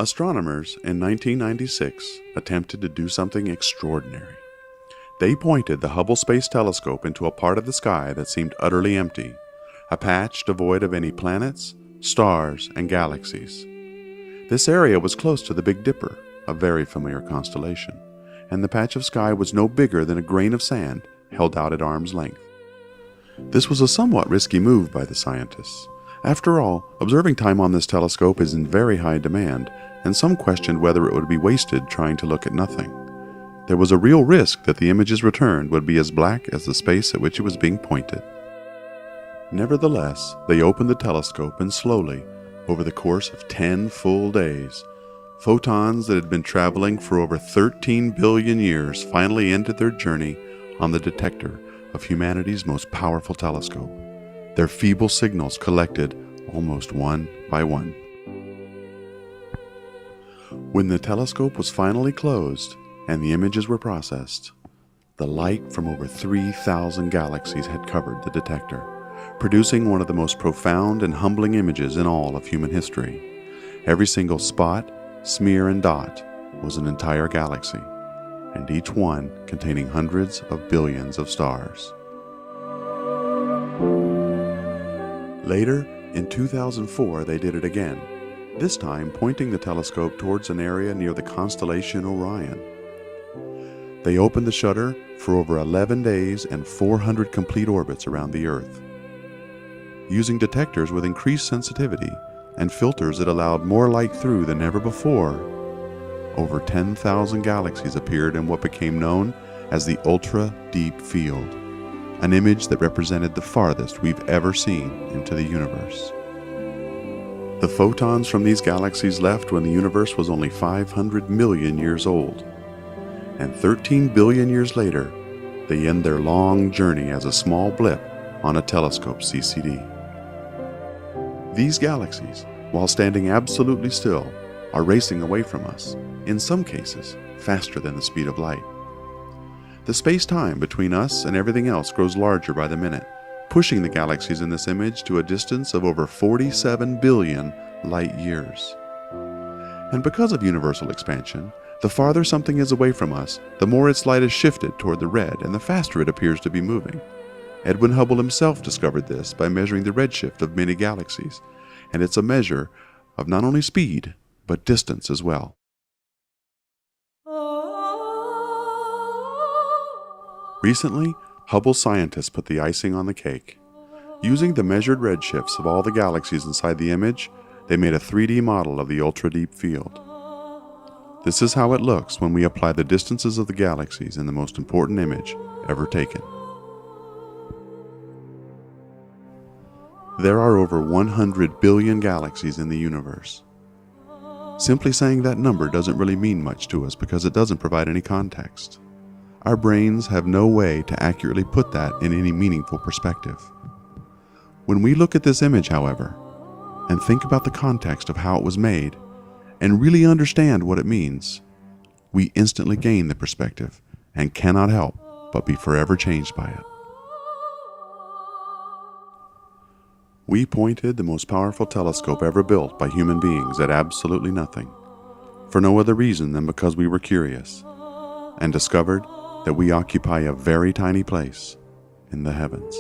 Astronomers in 1996 attempted to do something extraordinary. They pointed the Hubble Space Telescope into a part of the sky that seemed utterly empty, a patch devoid of any planets, stars, and galaxies. This area was close to the Big Dipper, a very familiar constellation, and the patch of sky was no bigger than a grain of sand held out at arm's length. This was a somewhat risky move by the scientists. After all, observing time on this telescope is in very high demand, and some questioned whether it would be wasted trying to look at nothing. There was a real risk that the images returned would be as black as the space at which it was being pointed. Nevertheless, they opened the telescope and slowly, over the course of 10 full days, photons that had been traveling for over 13 billion years finally ended their journey on the detector of humanity's most powerful telescope. Their feeble signals collected almost one by one. When the telescope was finally closed and the images were processed, the light from over 3,000 galaxies had covered the detector, producing one of the most profound and humbling images in all of human history. Every single spot, smear, and dot was an entire galaxy, and each one containing hundreds of billions of stars. Later, in 2004, they did it again, this time pointing the telescope towards an area near the constellation Orion. They opened the shutter for over 11 days and 400 complete orbits around the Earth. Using detectors with increased sensitivity and filters that allowed more light through than ever before, over 10,000 galaxies appeared in what became known as the ultra-deep field, an image that represented the farthest we've ever seen into the universe. The photons from these galaxies left when the universe was only 500 million years old, and 13 billion years later, they end their long journey as a small blip on a telescope CCD. These galaxies, while standing absolutely still, are racing away from us, in some cases, faster than the speed of light. The space-time between us and everything else grows larger by the minute, pushing the galaxies in this image to a distance of over 47 billion light years. And because of universal expansion, the farther something is away from us, the more its light is shifted toward the red and the faster it appears to be moving. Edwin Hubble himself discovered this by measuring the redshift of many galaxies, and it's a measure of not only speed, but distance as well. Recently, Hubble scientists put the icing on the cake. Using the measured redshifts of all the galaxies inside the image, they made a 3D model of the ultra-deep field. This is how it looks when we apply the distances of the galaxies in the most important image ever taken. There are over 100 billion galaxies in the universe. Simply saying that number doesn't really mean much to us because it doesn't provide any context. Our brains have no way to accurately put that in any meaningful perspective. When we look at this image, however, and think about the context of how it was made, and really understand what it means, we instantly gain the perspective and cannot help but be forever changed by it. We pointed the most powerful telescope ever built by human beings at absolutely nothing, for no other reason than because we were curious, and discovered that we occupy a very tiny place in the heavens.